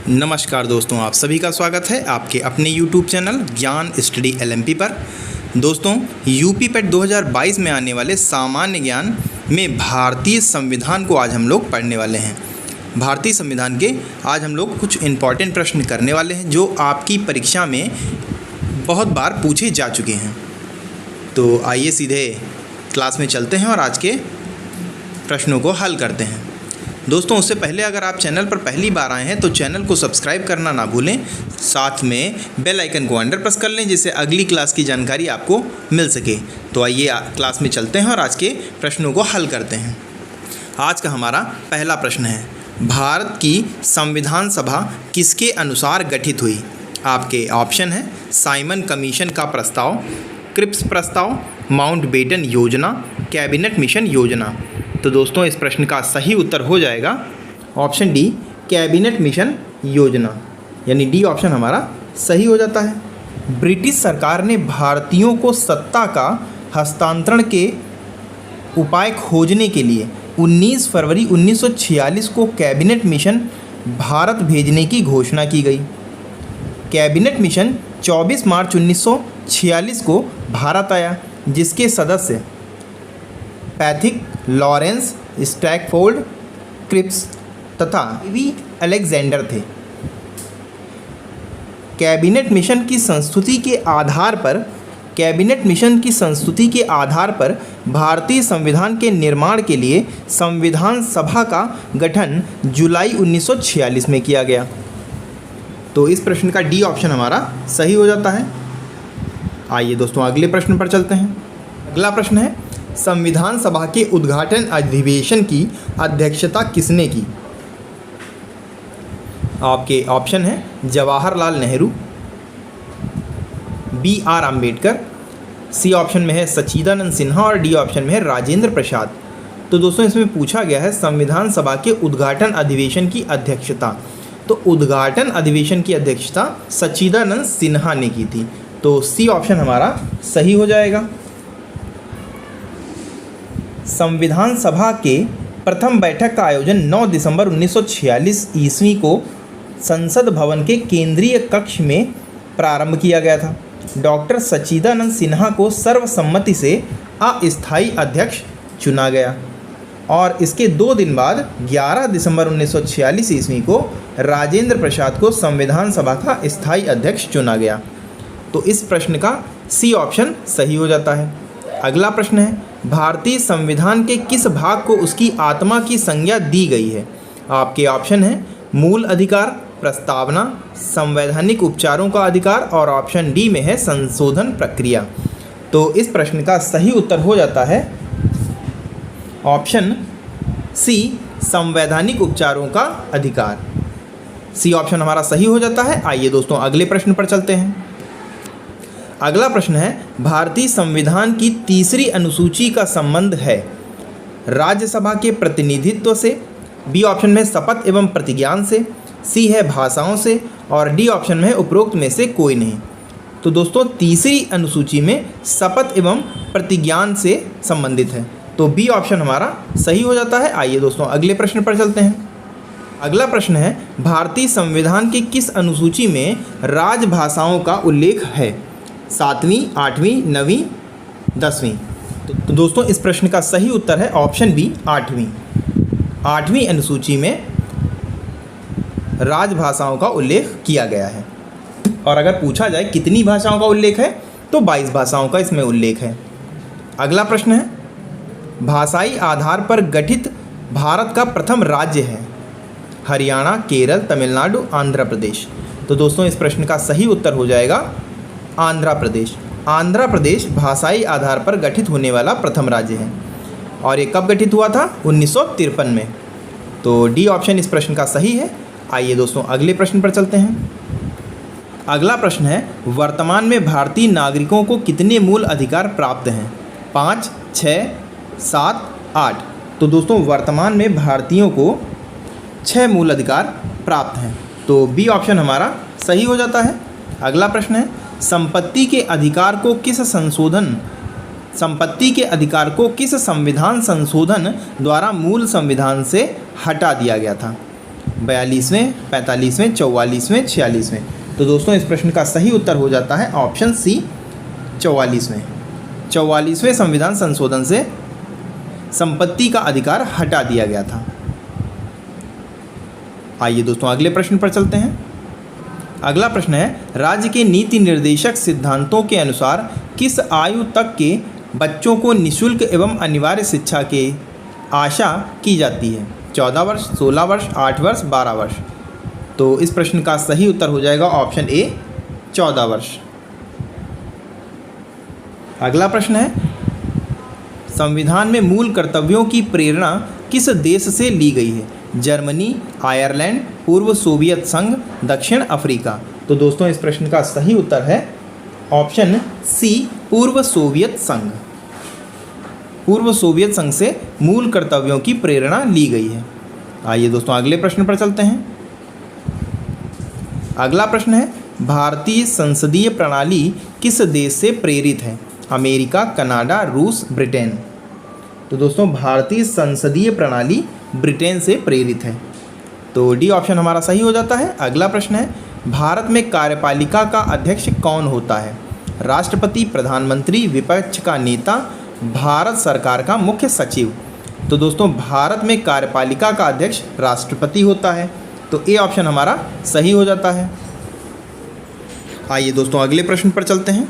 नमस्कार दोस्तों, आप सभी का स्वागत है आपके अपने YouTube चैनल ज्ञान स्टडी LMP पर। दोस्तों, यूपी पेट 2022 में आने वाले सामान्य ज्ञान में भारतीय संविधान को आज हम लोग पढ़ने वाले हैं। भारतीय संविधान के आज हम लोग कुछ इम्पॉर्टेंट प्रश्न करने वाले हैं जो आपकी परीक्षा में बहुत बार पूछे जा चुके हैं। तो आइए सीधे क्लास में चलते हैं और आज के प्रश्नों को हल करते हैं। दोस्तों, उससे पहले अगर आप चैनल पर पहली बार आए हैं तो चैनल को सब्सक्राइब करना ना भूलें, साथ में बेल आइकन को अंडर प्रेस कर लें जिससे अगली क्लास की जानकारी आपको मिल सके। तो आइए क्लास में चलते हैं और आज के प्रश्नों को हल करते हैं। आज का हमारा पहला प्रश्न है, भारत की संविधान सभा किसके अनुसार गठित हुई? आपके ऑप्शन है साइमन कमीशन का प्रस्ताव, क्रिप्स प्रस्ताव, माउंटबेटन योजना, कैबिनेट मिशन योजना। तो दोस्तों, इस प्रश्न का सही उत्तर हो जाएगा ऑप्शन डी, कैबिनेट मिशन योजना, यानी डी ऑप्शन हमारा सही हो जाता है। ब्रिटिश सरकार ने भारतीयों को सत्ता का हस्तांतरण के उपाय खोजने के लिए 19 फरवरी 1946 को कैबिनेट मिशन भारत भेजने की घोषणा की गई। कैबिनेट मिशन 24 मार्च 1946 को भारत आया, जिसके सदस्य पैथिक, लॉरेंस, स्टैकफोर्ड, क्रिप्स तथा वी अलेक्जेंडर थे। कैबिनेट मिशन की संस्तुति के आधार पर भारतीय संविधान के निर्माण के लिए संविधान सभा का गठन जुलाई 1946 में किया गया। तो इस प्रश्न का डी ऑप्शन हमारा सही हो जाता है। आइए दोस्तों, अगले प्रश्न पर चलते हैं। अगला प्रश्न है, संविधान सभा के उद्घाटन अधिवेशन की अध्यक्षता किसने की? आपके ऑप्शन है Jawaharlal Nehru, BR Ambedkar, C option में है सच्चिदानंद सिन्हा और डी ऑप्शन में है राजेंद्र प्रसाद। तो दोस्तों, इसमें पूछा गया है संविधान सभा के उद्घाटन अधिवेशन की अध्यक्षता। तो उद्घाटन अधिवेशन की अध्यक्षता सच्चिदानंद सिन्हा ने की थी। तो सी ऑप्शन हमारा सही हो जाएगा। संविधान सभा के प्रथम बैठक का आयोजन 9 दिसंबर 1946 ईस्वी को संसद भवन के केंद्रीय कक्ष में प्रारंभ किया गया था। डॉक्टर सच्चिदानंद सिन्हा को सर्वसम्मति से अस्थायी अध्यक्ष चुना गया और इसके 2 दिन बाद 11 दिसंबर 1946 ईस्वी को राजेंद्र प्रसाद को संविधान सभा का स्थायी अध्यक्ष चुना गया। तो इस प्रश्न का सी ऑप्शन सही हो जाता है। अगला प्रश्न है, भारतीय संविधान के किस भाग को उसकी आत्मा की संज्ञा दी गई है? आपके ऑप्शन है मूल अधिकार, प्रस्तावना, संवैधानिक उपचारों का अधिकार और ऑप्शन डी में है संशोधन प्रक्रिया। तो इस प्रश्न का सही उत्तर हो जाता है ऑप्शन सी, संवैधानिक उपचारों का अधिकार। सी ऑप्शन हमारा सही हो जाता है। आइए दोस्तों, अगले प्रश्न पर चलते हैं। अगला प्रश्न है, भारतीय संविधान की तीसरी अनुसूची का संबंध है राज्यसभा के प्रतिनिधित्व से, बी ऑप्शन में शपथ एवं प्रतिज्ञान से, सी है भाषाओं से और डी ऑप्शन में है उपरोक्त में से कोई नहीं। तो दोस्तों, तीसरी अनुसूची में शपथ एवं प्रतिज्ञान से संबंधित है। तो बी ऑप्शन हमारा सही हो जाता है। आइए दोस्तों, अगले प्रश्न पर चलते हैं। अगला प्रश्न है, भारतीय संविधान की किस अनुसूची में राजभाषाओं का उल्लेख है? 7वीं, 8वीं, 9वीं, 10वीं। तो दोस्तों, इस प्रश्न का सही उत्तर है ऑप्शन बी, 8वीं। 8वीं अनुसूची में राजभाषाओं का उल्लेख किया गया है। और अगर पूछा जाए कितनी भाषाओं का उल्लेख है तो 22 भाषाओं का इसमें उल्लेख है। अगला प्रश्न है, भाषाई आधार पर गठित भारत का प्रथम राज्य है? हरियाणा, केरल, तमिलनाडु, आंध्र प्रदेश। तो दोस्तों, इस प्रश्न का सही उत्तर हो जाएगा आंध्र प्रदेश। आंध्र प्रदेश भाषाई आधार पर गठित होने वाला प्रथम राज्य है और ये कब गठित हुआ था? 1953 में। तो डी ऑप्शन इस प्रश्न का सही है। आइए दोस्तों, अगले प्रश्न पर चलते हैं। अगला प्रश्न है, वर्तमान में भारतीय नागरिकों को कितने मूल अधिकार प्राप्त हैं? 5, 6, 7, 8। तो दोस्तों, वर्तमान में भारतीयों को 6 मूल अधिकार प्राप्त हैं। तो बी ऑप्शन हमारा सही हो जाता है। अगला प्रश्न है, संपत्ति के अधिकार को किस संविधान संशोधन द्वारा मूल संविधान से हटा दिया गया था? 42वें, 45वें, 44वें, 46वें। तो दोस्तों इस प्रश्न का सही उत्तर हो जाता है ऑप्शन सी 44वें। 44वें संविधान संशोधन से संपत्ति का अधिकार हटा दिया गया था। आइए दोस्तों अगले प्रश्न पर चलते हैं। अगला प्रश्न है, राज्य के नीति निर्देशक सिद्धांतों के अनुसार किस आयु तक के बच्चों को निःशुल्क एवं अनिवार्य शिक्षा की आशा की जाती है? 14 वर्ष, 16 वर्ष, 8 वर्ष, 12 वर्ष। तो इस प्रश्न का सही उत्तर हो जाएगा ऑप्शन ए 14 वर्ष। अगला प्रश्न है, संविधान में मूल कर्तव्यों की प्रेरणा किस देश से ली गई है? जर्मनी, आयरलैंड, पूर्व सोवियत संघ, दक्षिण अफ्रीका। तो दोस्तों इस प्रश्न का सही उत्तर है ऑप्शन सी पूर्व सोवियत संघ। पूर्व सोवियत संघ से मूल कर्तव्यों की प्रेरणा ली गई है। आइए दोस्तों अगले प्रश्न पर चलते हैं। अगला प्रश्न है, भारतीय संसदीय प्रणाली किस देश से प्रेरित है? अमेरिका, कनाडा, रूस, ब्रिटेन। तो दोस्तों भारतीय संसदीय प्रणाली ब्रिटेन से प्रेरित है। तो डी ऑप्शन हमारा सही हो जाता है। अगला प्रश्न है, भारत में कार्यपालिका का अध्यक्ष कौन होता है? राष्ट्रपति, प्रधानमंत्री, विपक्ष का नेता, भारत सरकार का मुख्य सचिव। तो दोस्तों भारत में कार्यपालिका का अध्यक्ष राष्ट्रपति होता है। तो ए ऑप्शन हमारा सही हो जाता है। आइए दोस्तों अगले प्रश्न पर चलते हैं।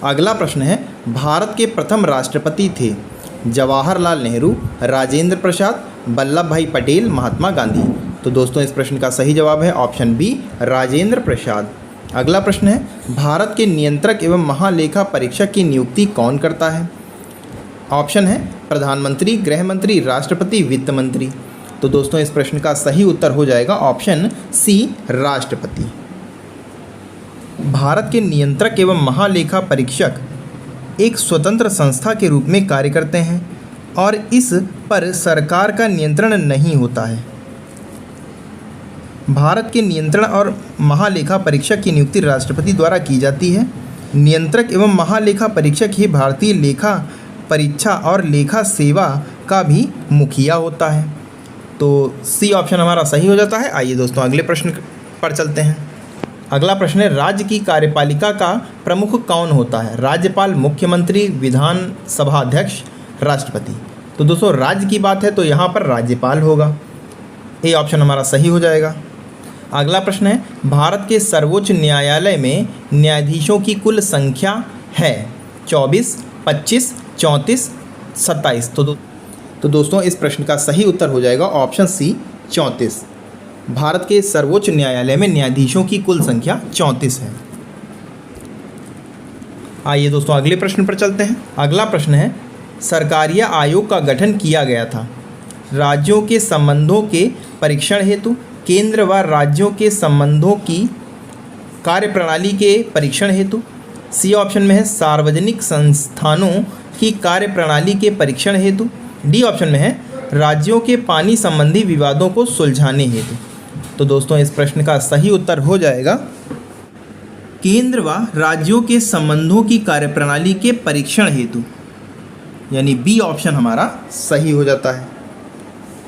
अगला प्रश्न है, भारत के प्रथम राष्ट्रपति थे? जवाहरलाल नेहरू, राजेंद्र प्रसाद, वल्लभ भाई पटेल, महात्मा गांधी। तो दोस्तों इस प्रश्न का सही जवाब है ऑप्शन बी राजेंद्र प्रसाद। अगला प्रश्न है, भारत के नियंत्रक एवं महालेखा परीक्षक की नियुक्ति कौन करता है? ऑप्शन है प्रधानमंत्री, गृह मंत्री, राष्ट्रपति, वित्त मंत्री। तो दोस्तों इस प्रश्न का सही उत्तर हो जाएगा ऑप्शन सी राष्ट्रपति। भारत के नियंत्रक एवं महालेखा परीक्षक एक स्वतंत्र संस्था के रूप में कार्य करते हैं और इस पर सरकार का नियंत्रण नहीं होता है। भारत के नियंत्रण और महालेखा परीक्षक की नियुक्ति राष्ट्रपति द्वारा की जाती है। नियंत्रक एवं महालेखा परीक्षक ही भारतीय लेखा परीक्षा और लेखा सेवा का भी मुखिया होता है। तो सी ऑप्शन हमारा सही हो जाता है। आइए दोस्तों अगले प्रश्न पर चलते हैं। अगला प्रश्न है, राज्य की कार्यपालिका का प्रमुख कौन होता है? राज्यपाल, मुख्यमंत्री, विधानसभा अध्यक्ष, राष्ट्रपति। तो दोस्तों राज्य की बात है तो यहाँ पर राज्यपाल होगा। ए ऑप्शन हमारा सही हो जाएगा। अगला प्रश्न है, भारत के सर्वोच्च न्यायालय में न्यायाधीशों की कुल संख्या है? 24, 25, 34, 27। तो दोस्तों इस प्रश्न का सही उत्तर हो जाएगा ऑप्शन सी 34। भारत के सर्वोच्च न्यायालय में न्यायाधीशों की कुल संख्या 34 है। आइए दोस्तों अगले प्रश्न पर चलते हैं। अगला प्रश्न है, सरकारीय आयोग का गठन किया गया था राज्यों के संबंधों के परीक्षण हेतु, केंद्र व राज्यों के संबंधों की कार्यप्रणाली के परीक्षण हेतु। सी ऑप्शन में है सार्वजनिक संस्थानों की कार्यप्रणाली के परीक्षण हेतु। डी ऑप्शन में है राज्यों के पानी संबंधी विवादों को सुलझाने हेतु। तो दोस्तों इस प्रश्न का सही उत्तर हो जाएगा केंद्र व राज्यों के संबंधों की कार्यप्रणाली के परीक्षण हेतु, यानी बी ऑप्शन हमारा सही हो जाता है।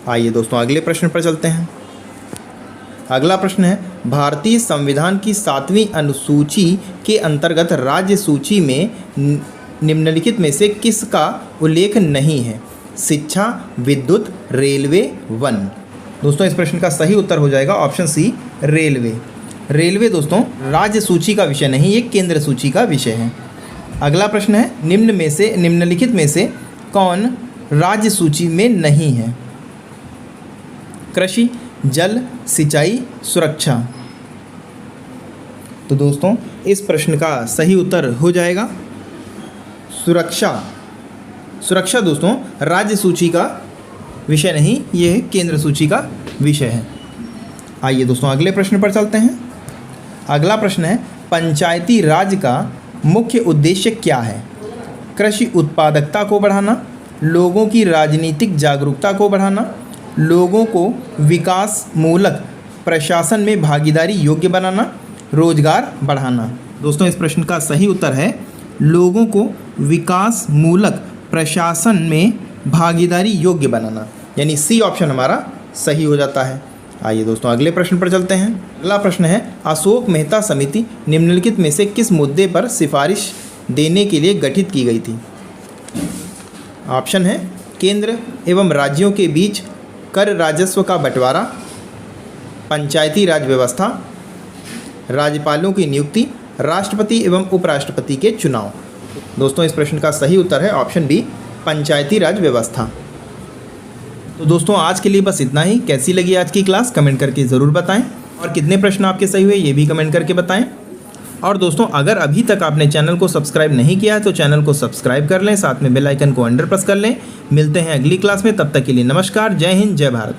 आइए दोस्तों अगले प्रश्न पर चलते हैं। अगला प्रश्न है, भारतीय संविधान की 7वीं अनुसूची के अंतर्गत राज्य सूची में निम्नलिखित में से किसका उल्लेख नहीं है? शिक्षा, विद्युत, रेलवे, वन। दोस्तों इस प्रश्न का सही उत्तर हो जाएगा ऑप्शन सी रेलवे। रेलवे दोस्तों राज्य सूची का विषय नहीं, ये केंद्र सूची का विषय है। अगला प्रश्न है, निम्नलिखित में से कौन राज्य सूची में नहीं है? कृषि, जल, सिंचाई, सुरक्षा। तो दोस्तों इस प्रश्न का सही उत्तर हो जाएगा सुरक्षा। सुरक्षा दोस्तों राज्य सूची का विषय नहीं, ये केंद्र सूची का विषय है। आइए दोस्तों अगले प्रश्न पर चलते हैं। अगला प्रश्न है, पंचायती राज का मुख्य उद्देश्य क्या है? कृषि उत्पादकता को बढ़ाना, लोगों की राजनीतिक जागरूकता को बढ़ाना, लोगों को विकास मूलक प्रशासन में भागीदारी योग्य बनाना, रोजगार बढ़ाना। दोस्तों इस प्रश्न का सही उत्तर है लोगों को विकास मूलक प्रशासन में भागीदारी योग्य बनाना, यानी सी ऑप्शन हमारा सही हो जाता है। आइए दोस्तों अगले प्रश्न पर चलते हैं। अगला प्रश्न है, अशोक मेहता समिति निम्नलिखित में से किस मुद्दे पर सिफारिश देने के लिए गठित की गई थी? ऑप्शन है केंद्र एवं राज्यों के बीच कर राजस्व का बंटवारा, पंचायती राज व्यवस्था, राज्यपालों की नियुक्ति, राष्ट्रपति एवं उपराष्ट्रपति के चुनाव। दोस्तों इस प्रश्न का सही उत्तर है ऑप्शन बी, पंचायती राज व्यवस्था। तो दोस्तों आज के लिए बस इतना ही। कैसी लगी आज की क्लास कमेंट करके ज़रूर बताएं, और कितने प्रश्न आपके सही हुए ये भी कमेंट करके बताएं। और दोस्तों अगर अभी तक आपने चैनल को सब्सक्राइब नहीं किया है तो चैनल को सब्सक्राइब कर लें, साथ में बेल आइकन को अंडर प्रेस कर लें। मिलते हैं अगली क्लास में, तब तक के लिए नमस्कार, जय हिंद, जय भारत।